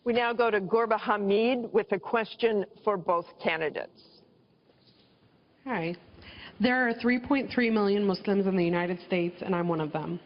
We now go to Gorba Hamid with a question for both candidates. Hi. There are 3.3 million Muslims in the United States, and I'm one of them.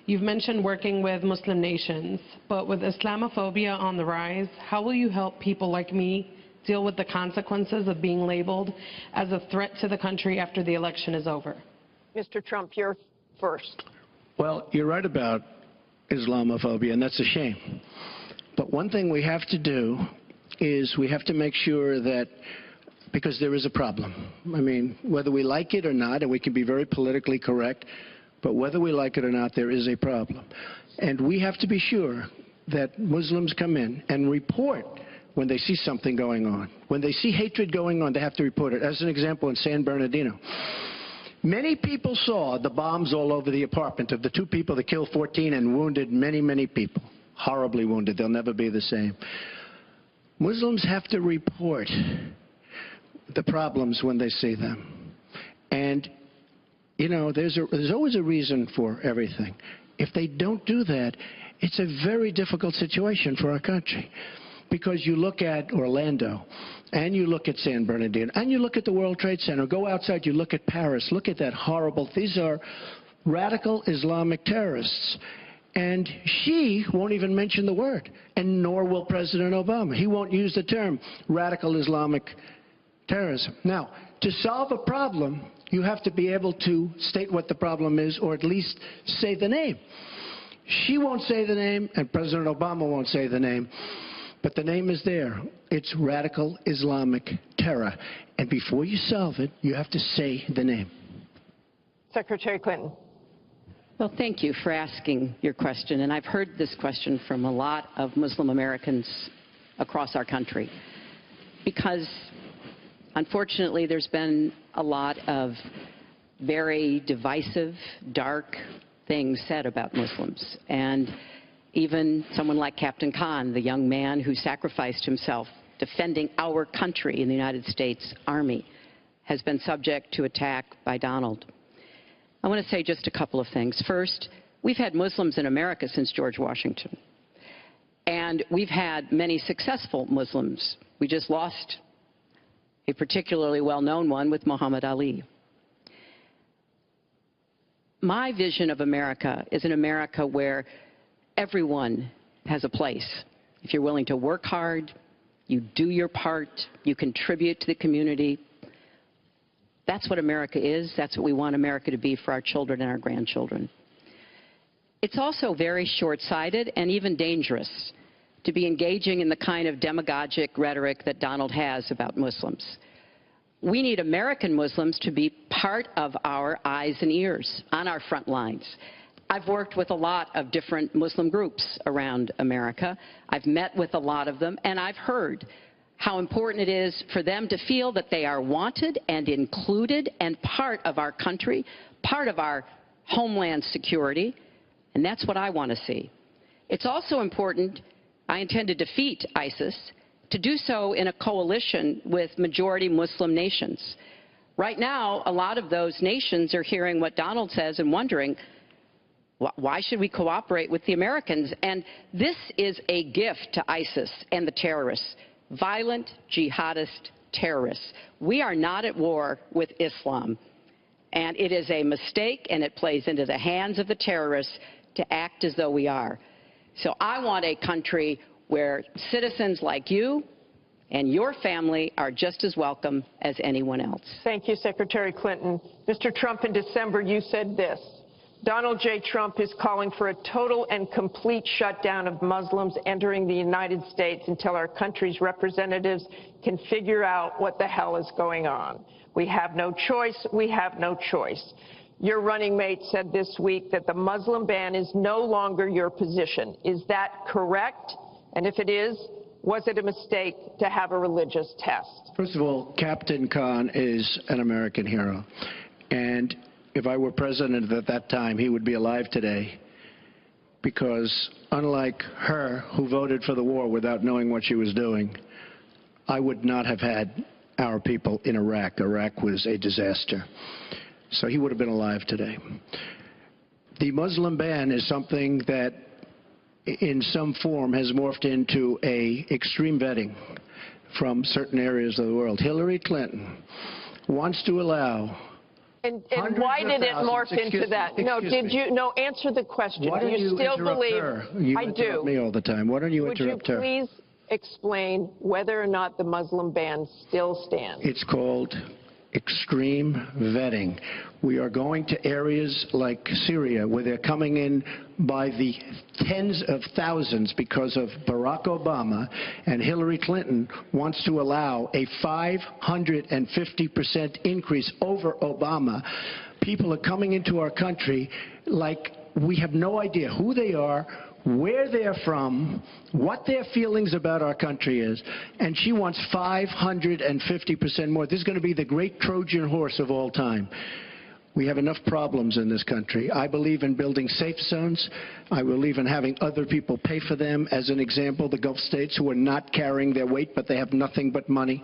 You've mentioned working with Muslim nations, but with Islamophobia on the rise, how will you help people like me deal with the consequences of being labeled as a threat to the country after the election is over? Mr. Trump, you're first. Well, you're right about Islamophobia, and that's a shame. But one thing we have to do is we have to make sure that, because there is a problem. I mean, whether we like it or not, and we can be very politically correct, but whether we like it or not, there is a problem. And we have to be sure that Muslims come in and report when they see something going on. When they see hatred going on, they have to report it. As an example, in San Bernardino, many people saw the bombs all over the apartment of the two people that killed 14 and wounded many, many people. Horribly wounded. They'll never be the same. Muslims have to report the problems when they see them. And, you know, there's always a reason for everything. If they don't do that, it's a very difficult situation for our country. Because you look at Orlando, and you look at San Bernardino, and you look at the World Trade Center. Go outside, you look at Paris. Look at that horrible. These are radical Islamic terrorists. And she won't even mention the word, and nor will President Obama. He won't use the term radical Islamic terrorism. Now, to solve a problem, you have to be able to state what the problem is, or at least say the name. She won't say the name, and President Obama won't say the name, but the name is there. It's radical Islamic terror. And before you solve it, you have to say the name. Secretary Clinton. Well, thank you for asking your question, and I've heard this question from a lot of Muslim Americans across our country, because unfortunately there's been a lot of very divisive, dark things said about Muslims, and even someone like Captain Khan, the young man who sacrificed himself defending our country in the United States Army, has been subject to attack by Donald. I want to say just a couple of things. First, we've had Muslims in America since George Washington. And we've had many successful Muslims. We just lost a particularly well-known one with Muhammad Ali. My vision of America is an America where everyone has a place. If you're willing to work hard, you do your part, you contribute to the community. That's what America is. That's what we want America to be for our children and our grandchildren. It's also very short-sighted and even dangerous to be engaging in the kind of demagogic rhetoric that Donald has about Muslims. We need American Muslims to be part of our eyes and ears on our front lines. I've worked with a lot of different Muslim groups around America. I've met with a lot of them, and I've heard how important it is for them to feel that they are wanted and included and part of our country, part of our homeland security, and that's what I want to see. It's also important, I intend to defeat ISIS, to do so in a coalition with majority Muslim nations. Right now, a lot of those nations are hearing what Donald says and wondering, why should we cooperate with the Americans? And this is a gift to ISIS and the terrorists. Violent jihadist terrorists. We are not at war with Islam, and it is a mistake, and it plays into the hands of the terrorists to act as though we are. So I want a country where citizens like you and your family are just as welcome as anyone else. Thank you, Secretary Clinton. Mr. Trump, in December, you said this: Donald J. Trump is calling for a total and complete shutdown of Muslims entering the United States until our country's representatives can figure out what the hell is going on. We have no choice. We have no choice. Your running mate said this week that the Muslim ban is no longer your position. Is that correct? And if it is, was it a mistake to have a religious test? First of all, Captain Khan is an American hero. And if I were president at that time, he would be alive today, because unlike her, who voted for the war without knowing what she was doing, I would not have had our people in Iraq. Iraq was a disaster. So he would have been alive today. The Muslim ban is something that in some form has morphed into a extreme vetting from certain areas of the world. Hillary Clinton wants to allow And why did it morph into that? No, answer the question. Why don't you still interrupt believe her? You I interrupt do. me all the time. Why don't you interrupt her? Would you please explain whether or not the Muslim ban still stands? It's called extreme vetting. We are going to areas like Syria where they're coming in by the tens of thousands because of Barack Obama, and Hillary Clinton wants to allow a 550% increase over Obama. People are coming into our country like we have no idea who they are, where they're from, what their feelings about our country is, and she wants 550% more. This is going to be the great Trojan horse of all time. We have enough problems in this country. I believe in building safe zones. I believe in having other people pay for them. As an example, the Gulf states who are not carrying their weight, but they have nothing but money,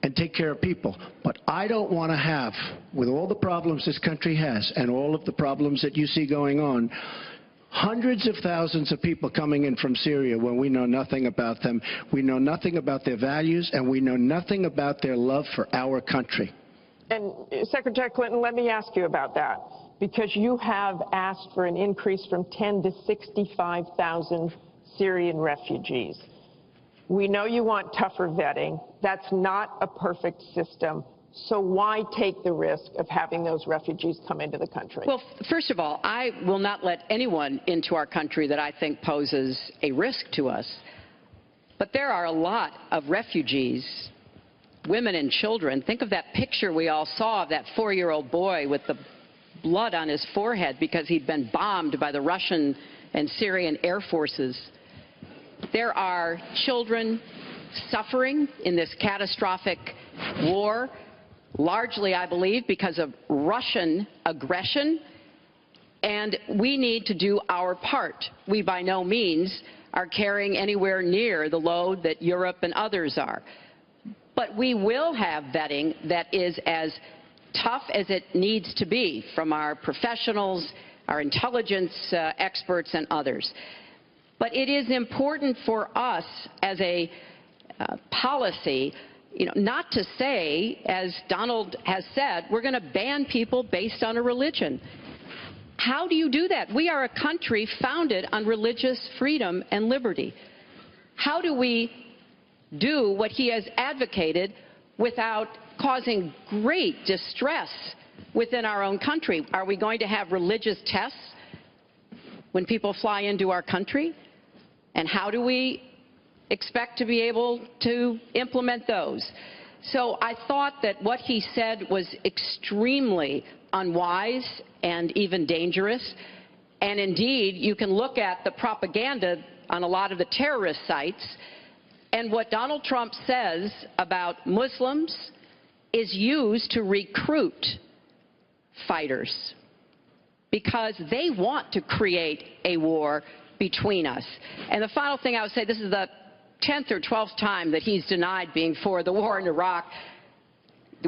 and take care of people. But I don't want to have, with all the problems this country has and all of the problems that you see going on, hundreds of thousands of people coming in from Syria when we know nothing about them. We know nothing about their values, and we know nothing about their love for our country. And Secretary Clinton, let me ask you about that, because you have asked for an increase from 10 to 65,000 Syrian refugees. We know you want tougher vetting. That's not a perfect system. So why take the risk of having those refugees come into the country? Well, first of all, I will not let anyone into our country that I think poses a risk to us. But there are a lot of refugees, women and children. Think of that picture we all saw of that 4-year-old boy with the blood on his forehead because he'd been bombed by the Russian and Syrian air forces. There are children suffering in this catastrophic war, largely, I believe, because of Russian aggression, and we need to do our part. We by no means are carrying anywhere near the load that Europe and others are. But we will have vetting that is as tough as it needs to be from our professionals, our intelligence experts, and others. But it is important for us as a policy, not to say, as Donald has said, we're going to ban people based on a religion. How do you do that? We are a country founded on religious freedom and liberty. How do we do what he has advocated without causing great distress within our own country? Are we going to have religious tests when people fly into our country? And how do we expect to be able to implement those? So I thought that what he said was extremely unwise and even dangerous. And indeed, you can look at the propaganda on a lot of the terrorist sites, and what Donald Trump says about Muslims is used to recruit fighters because they want to create a war between us. And the final thing I would say, this is the 10th or 12th time that he's denied being for the war in Iraq.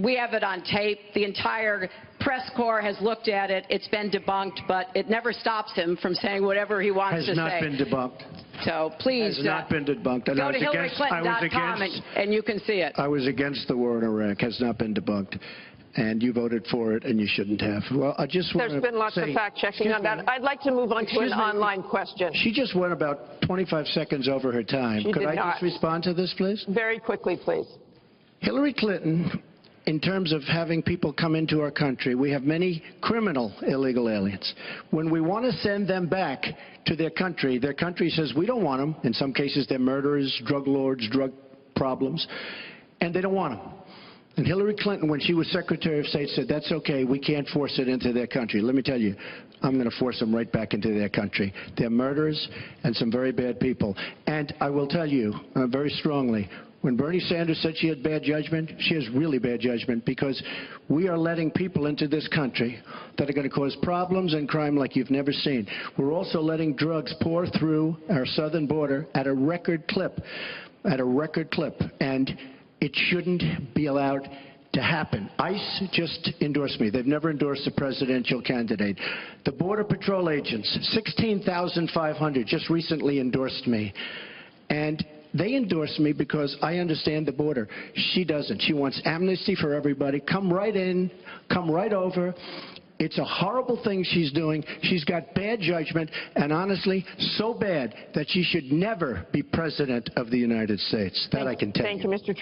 We have it on tape. The entire press corps has looked at it. It's been debunked, but it never stops him from saying whatever he wants to say. Has not been debunked. So please has not been debunked. Go to HillaryClinton.com and you can see it. I was against the war in Iraq. Has not been debunked. And you voted for it, and you shouldn't have. Well, I just want to There's been lots of fact-checking on that. I'd like to move on to an online question. She just went about 25 seconds over her time. Could I just respond to this, please? Very quickly, please. Hillary Clinton, in terms of having people come into our country, we have many criminal illegal aliens. When we want to send them back to their country says we don't want them. In some cases, they're murderers, drug lords, drug problems, and they don't want them. And Hillary Clinton, when she was Secretary of State, said, that's okay, we can't force it into their country. Let me tell you, I'm going to force them right back into their country. They're murderers and some very bad people. And I will tell you very strongly, when Bernie Sanders said she had bad judgment, she has really bad judgment, because we are letting people into this country that are going to cause problems and crime like you've never seen. We're also letting drugs pour through our southern border at a record clip, and it shouldn't be allowed to happen. ICE just endorsed me. They've never endorsed a presidential candidate. The Border Patrol agents, 16,500, just recently endorsed me. And they endorsed me because I understand the border. She doesn't. She wants amnesty for everybody. Come right in, come right over. It's a horrible thing she's doing. She's got bad judgment, and honestly, so bad that she should never be president of the United States. That I can tell you. Thank you, Mr. Trump.